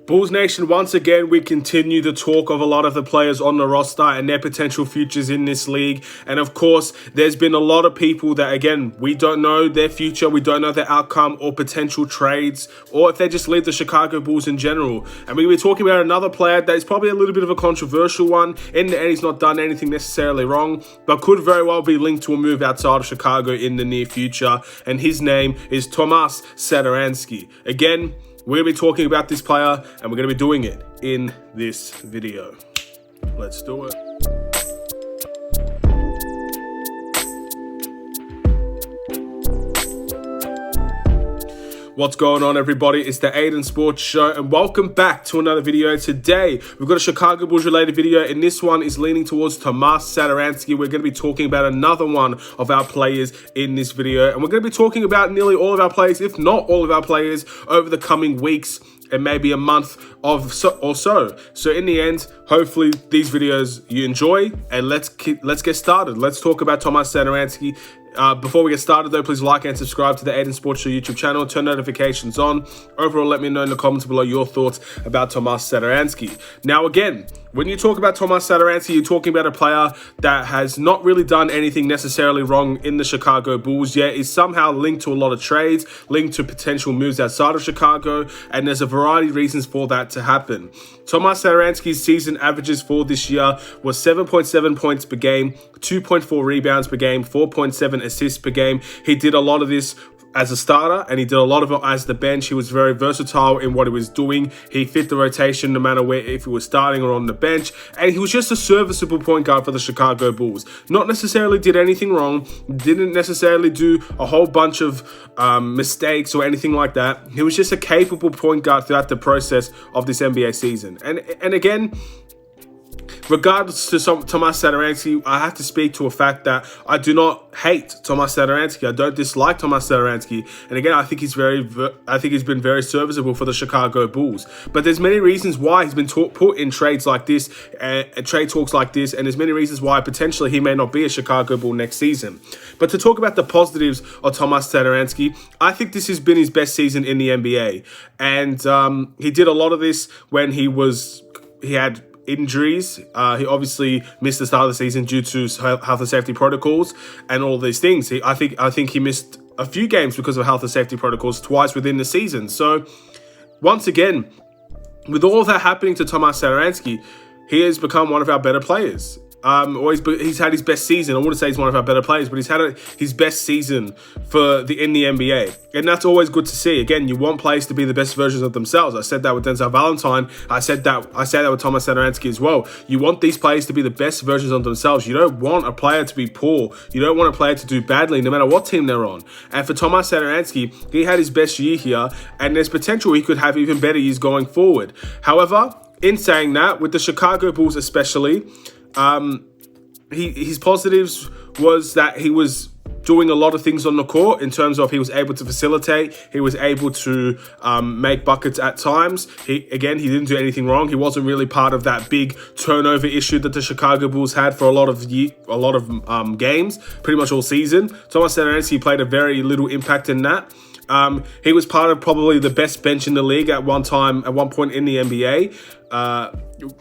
Bulls Nation, once again, we continue to talk of a lot of the players on the roster and their potential futures in this league. And of course, there's been a lot of people that, again, we don't know their future, we don't know their outcome or potential trades, or if they just leave the Chicago Bulls in general. And we were talking about another player that is probably a little bit of a controversial one. In the end, he's not done anything necessarily wrong, but could very well be linked to a move outside of Chicago in the near future. And his name is Tomas Satoransky. Again, we're going to be talking about this player, and we're going to be doing it in this video. Let's do it. What's going on, everybody? It's the Aidan Sports Show, and welcome back to another video. Today, we've got a Chicago Bulls related video, and this one is leaning towards Tomas Satoransky. We're going to be talking about another one of our players in this video, and we're going to be talking about nearly all of our players, if not all of our players, over the coming weeks and maybe a month or so. So in the end, hopefully these videos you enjoy, and let's get started. Let's talk about Tomas Satoransky. Before we get started though, please like and subscribe to the Aidan Sports Show YouTube channel. Turn notifications on. Overall, let me know in the comments below your thoughts about Tomas Satoransky. Now again, when you talk about Tomas Satoransky, you're talking about a player that has not really done anything necessarily wrong in the Chicago Bulls, yet is somehow linked to a lot of trades, linked to potential moves outside of Chicago, and there's a variety of reasons for that to happen. Tomas Satoransky's season averages for this year was 7.7 points per game, 2.4 rebounds per game, 4.7 assists per game. He did a lot of this as a starter, and he did a lot of it as the bench. He was very versatile in what he was doing. He fit the rotation no matter where, if he was starting or on the bench, and he was just a serviceable point guard for the Chicago Bulls. Not necessarily did anything wrong, didn't necessarily do a whole bunch of mistakes or anything like that. He was just a capable point guard throughout the process of this NBA season. And again, regardless to Tomas Satoransky, I have to speak to a fact that I do not hate Tomas Satoransky. I don't dislike Tomas Satoransky, and again, I think he's been very serviceable for the Chicago Bulls. But there's many reasons why he's been put in trades like this, and trade talks like this, and there's many reasons why potentially he may not be a Chicago Bull next season. But to talk about the positives of Tomas Satoransky, I think this has been his best season in the NBA, and he did a lot of this when he had injuries. He obviously missed the start of the season due to health and safety protocols and all of these things. I think he missed a few games because of health and safety protocols twice within the season. So once again, with all of that happening to Tomas Satoransky, he has become one of our better players. He's had his best season. I wouldn't say he's one of our better players, but he's had his best season in the NBA. And that's always good to see. Again, you want players to be the best versions of themselves. I said that with Denzel Valentine. I say that with Tomas Satoransky as well. You want these players to be the best versions of themselves. You don't want a player to be poor. You don't want a player to do badly, no matter what team they're on. And for Tomas Satoransky, he had his best year here, and there's potential he could have even better years going forward. However, in saying that, with the Chicago Bulls especially, his positives was that he was doing a lot of things on the court in terms of he was able to facilitate, he was able to make buckets at times. He didn't do anything wrong. He wasn't really part of that big turnover issue that the Chicago Bulls had for a lot of games, pretty much all season. Tomas Satoransky played a very little impact in that. He was part of probably the best bench in the league at one point in the NBA.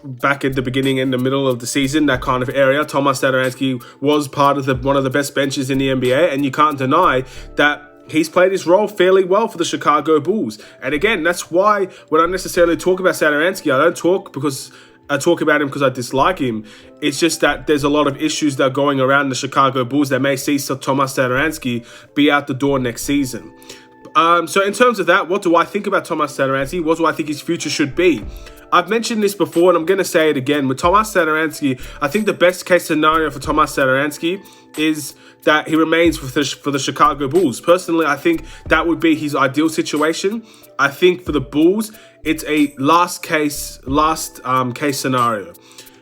Back at the beginning and the middle of the season, that kind of area, Tomas Satoransky was part of one of the best benches in the NBA, and you can't deny that he's played his role fairly well for the Chicago Bulls. And again, that's why when I necessarily talk about Satoransky, I don't talk because I talk about him because I dislike him. It's just that there's a lot of issues that are going around the Chicago Bulls that may see Tomas Satoransky be out the door next season. So in terms of that, what do I think about Tomas Satoransky? What do I think his future should be? I've mentioned this before, and I'm going to say it again. With Tomas Satoransky, I think the best case scenario for Tomas Satoransky is that he remains for the Chicago Bulls. Personally, I think that would be his ideal situation. I think for the Bulls, it's a last case scenario.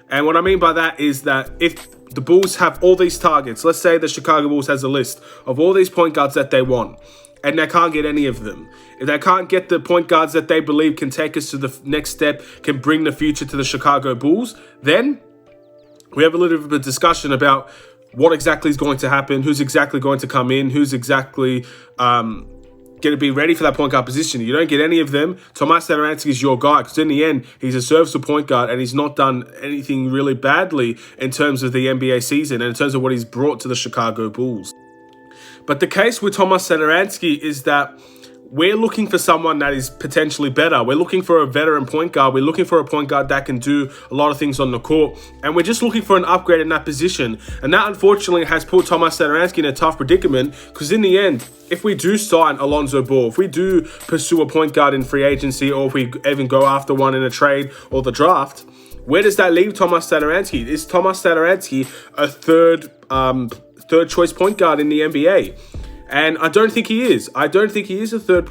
And what I mean by that is that if the Bulls have all these targets, let's say the Chicago Bulls has a list of all these point guards that they want, and they can't get any of them. If they can't get the point guards that they believe can take us to the next step, can bring the future to the Chicago Bulls, then we have a little bit of a discussion about what exactly is going to happen, who's exactly going to come in, who's exactly going to be ready for that point guard position. You don't get any of them, Tomas Satoransky is your guy, because in the end, he's a serviceable point guard and he's not done anything really badly in terms of the NBA season and in terms of what he's brought to the Chicago Bulls. But the case with Tomas Satoransky is that we're looking for someone that is potentially better. We're looking for a veteran point guard. We're looking for a point guard that can do a lot of things on the court. And we're just looking for an upgrade in that position. And that, unfortunately, has put Tomas Satoransky in a tough predicament, because in the end, if we do sign Alonzo Ball, if we do pursue a point guard in free agency, or if we even go after one in a trade or the draft, where does that leave Tomas Satoransky? Is Tomas Satoransky a third choice point guard in the NBA? And I don't think he is. I don't think he is a third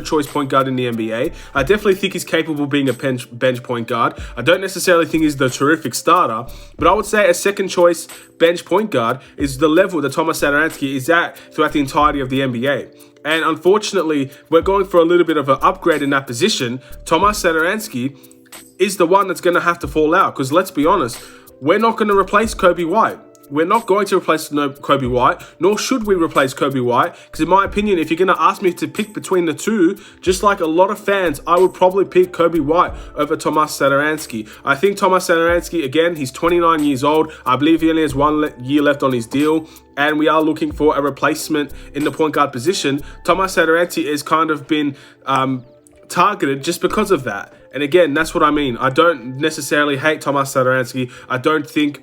choice point guard in the NBA. I definitely think he's capable of being a bench point guard. I don't necessarily think he's the terrific starter, but I would say a second choice bench point guard is the level that Tomas Satoransky is at throughout the entirety of the NBA. And unfortunately, we're going for a little bit of an upgrade in that position. Tomas Satoransky is the one that's going to have to fall out, because let's be honest, we're not going to replace Kobe White. We're not going to replace Kobe White, nor should we replace Kobe White, because in my opinion, if you're going to ask me to pick between the two, just like a lot of fans, I would probably pick Kobe White over Tomas Satoransky. I think Tomas Satoransky, again, he's 29 years old. I believe he only has 1 year left on his deal, and we are looking for a replacement in the point guard position. Tomas Satoransky has kind of been targeted just because of that. And again, that's what I mean. I don't necessarily hate Tomas Satoransky. I don't think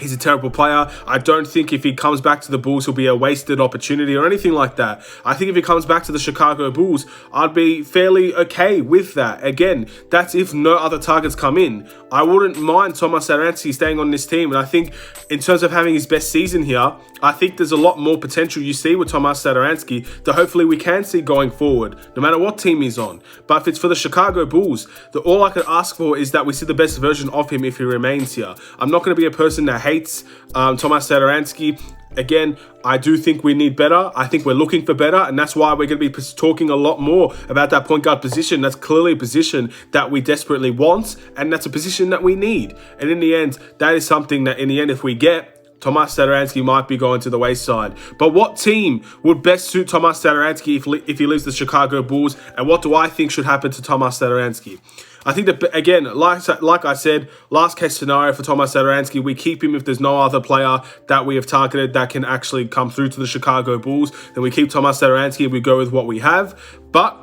he's a terrible player. I don't think if he comes back to the Bulls, he'll be a wasted opportunity or anything like that. I think if he comes back to the Chicago Bulls, I'd be fairly okay with that. Again, that's if no other targets come in. I wouldn't mind Tomas Satoransky staying on this team. And I think in terms of having his best season here, I think there's a lot more potential you see with Tomas Satoransky that hopefully we can see going forward, no matter what team he's on. But if it's for the Chicago Bulls, all I could ask for is that we see the best version of him if he remains here. I'm not going to be a person that hates Tomas Satoransky. Again, I do think we need better. I think we're looking for better, and that's why we're going to be talking a lot more about that point guard position. That's clearly a position that we desperately want, and that's a position that we need. And in the end, that is something that in the end, if we get, Tomas Satoransky might be going to the wayside. But what team would best suit Tomas Satoransky if he leaves the Chicago Bulls? And what do I think should happen to Tomas Satoransky? I think that, again, like I said, last case scenario for Tomas Satoransky, we keep him if there's no other player that we have targeted that can actually come through to the Chicago Bulls. Then we keep Tomas Satoransky and we go with what we have. But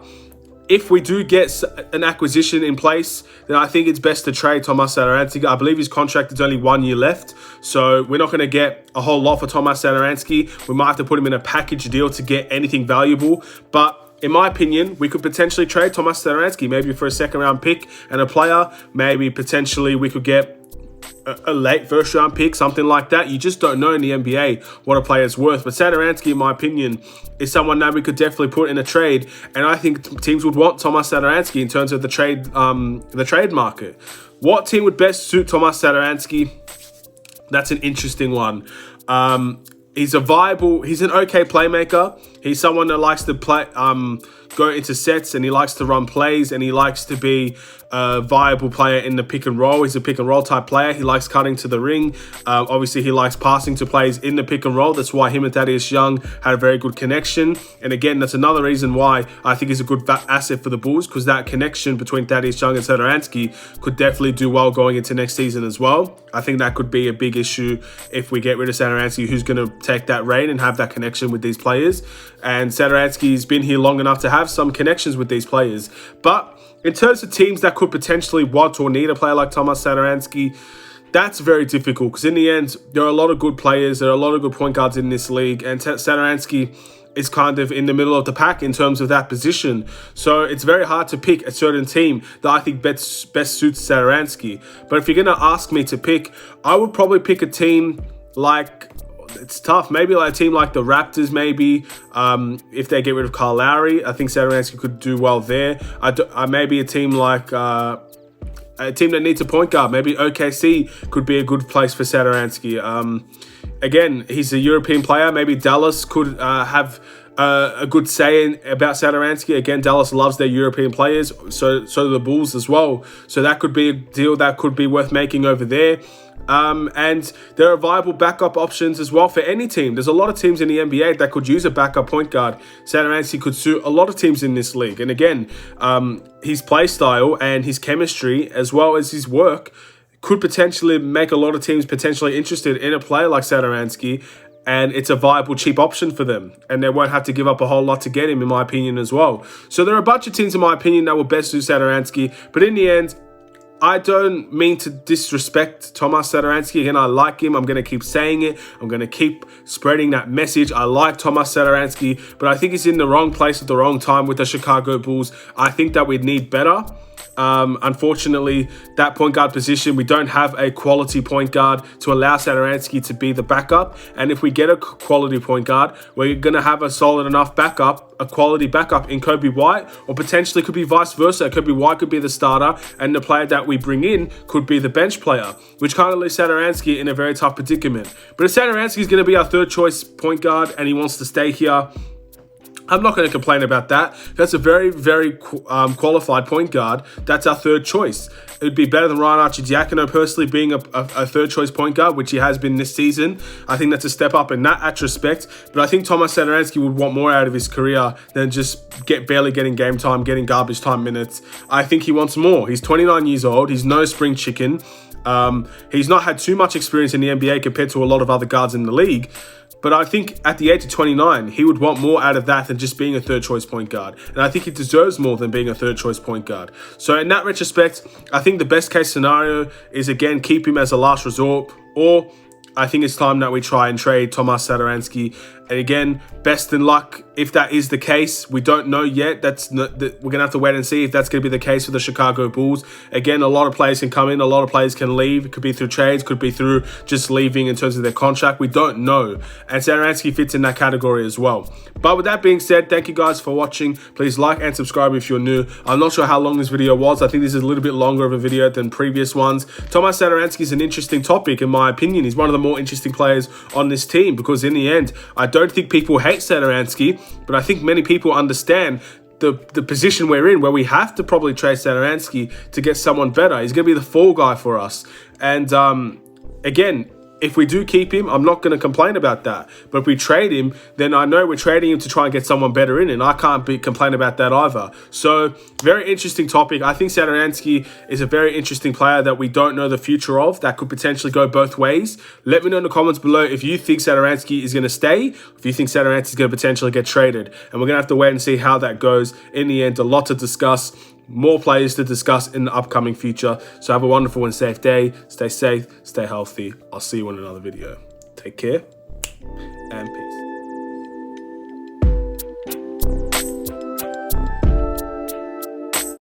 if we do get an acquisition in place, then I think it's best to trade Tomas Satoransky. I believe his contract is only 1 year left, so we're not going to get a whole lot for Tomas Satoransky. We might have to put him in a package deal to get anything valuable, but in my opinion, we could potentially trade Tomas Satoransky, maybe for a second-round pick and a player. Maybe potentially we could get a late first-round pick, something like that. You just don't know in the NBA what a player's worth. But Satoransky, in my opinion, is someone that we could definitely put in a trade, and I think teams would want Tomas Satoransky in terms of the trade market. What team would best suit Tomas Satoransky? That's an interesting one. He's an okay playmaker. He's someone that likes to play, go into sets, and he likes to run plays, and he likes to be a viable player in the pick and roll. He's a pick and roll type player. He likes cutting to the ring. Obviously, he likes passing to players in the pick and roll. That's why him and Thaddeus Young had a very good connection. And again, that's another reason why I think he's a good asset for the Bulls, because that connection between Thaddeus Young and Satoransky could definitely do well going into next season as well. I think that could be a big issue if we get rid of Satoransky, who's going to take that reign and have that connection with these players. And Satoransky's been here long enough to have some connections with these players. But in terms of teams that could potentially want or need a player like Tomas Satoransky, that's very difficult, because in the end, there are a lot of good players, there are a lot of good point guards in this league, and Satoransky is kind of in the middle of the pack in terms of that position. So it's very hard to pick a certain team that I think best suits Satoransky. But if you're going to ask me to pick, I would probably pick a team like, it's tough, maybe like a team like the Raptors, maybe, if they get rid of Kyle Lowry. I think Satoransky could do well there. Maybe a team like a team that needs a point guard. Maybe OKC could be a good place for Satoransky. Again, he's a European player. Maybe Dallas could have a good saying about Satoransky. Again, Dallas loves their European players, so do the Bulls as well. So that could be a deal that could be worth making over there. And there are viable backup options as well for any team. There's a lot of teams in the NBA that could use a backup point guard. Satoransky could suit a lot of teams in this league. And again, his play style and his chemistry, as well as his work, could potentially make a lot of teams potentially interested in a player like Satoransky. And it's a viable, cheap option for them. And they won't have to give up a whole lot to get him, in my opinion, as well. So there are a bunch of teams, in my opinion, that will best suit Satoransky. But in the end, I don't mean to disrespect Tomas Satoransky. Again, I like him. I'm going to keep saying it. I'm going to keep spreading that message. I like Tomas Satoransky, but I think he's in the wrong place at the wrong time with the Chicago Bulls. I think that we'd need better. Unfortunately, that point guard position, we don't have a quality point guard to allow Satoransky to be the backup. And if we get a quality point guard, we're going to have a solid enough backup, a quality backup in Kobe White, or potentially could be vice versa. Kobe White could be the starter, and the player that we bring in could be the bench player, which kind of leaves Satoransky in a very tough predicament. But if Satoransky is going to be our third choice point guard and he wants to stay here, I'm not going to complain about that. That's a very, very qualified point guard. That's our third choice. It would be better than Ryan Arcidiacono personally being a third choice point guard, which he has been this season. I think that's a step up in that respect. But I think Tomas Satoransky would want more out of his career than just barely getting game time, getting garbage time minutes. I think he wants more. He's 29 years old. He's no spring chicken. He's not had too much experience in the NBA compared to a lot of other guards in the league. But I think at the age of 29, he would want more out of that than just being a third choice point guard. And I think he deserves more than being a third choice point guard. So in that retrospect, I think the best case scenario is, again, keep him as a last resort, or I think it's time that we try and trade Tomas Satoransky. And again, best in luck if that is the case. We don't know yet. We're going to have to wait and see if that's going to be the case for the Chicago Bulls. Again, a lot of players can come in. A lot of players can leave. It could be through trades. Could be through just leaving in terms of their contract. We don't know. And Satoransky fits in that category as well. But with that being said, thank you guys for watching. Please like and subscribe if you're new. I'm not sure how long this video was. I think this is a little bit longer of a video than previous ones. Tomas Satoransky is an interesting topic, in my opinion. He's one of the more interesting players on this team, because in the end, I don't think people hate Satoransky, but I think many people understand the position we're in, where we have to probably trade Satoransky to get someone better. He's going to be the fall guy for us. And again, if we do keep him, I'm not going to complain about that. But if we trade him, then I know we're trading him to try and get someone better in, and I can't complain about that either. So, very interesting topic. I think Satoransky is a very interesting player that we don't know the future of, that could potentially go both ways. Let me know in the comments below if you think Satoransky is going to stay, if you think Satoransky is going to potentially get traded. And we're going to have to wait and see how that goes. In the end, a lot to discuss. More players to discuss in the upcoming future. So have a wonderful and safe day. Stay safe, stay healthy. I'll see you in another video. Take care and peace.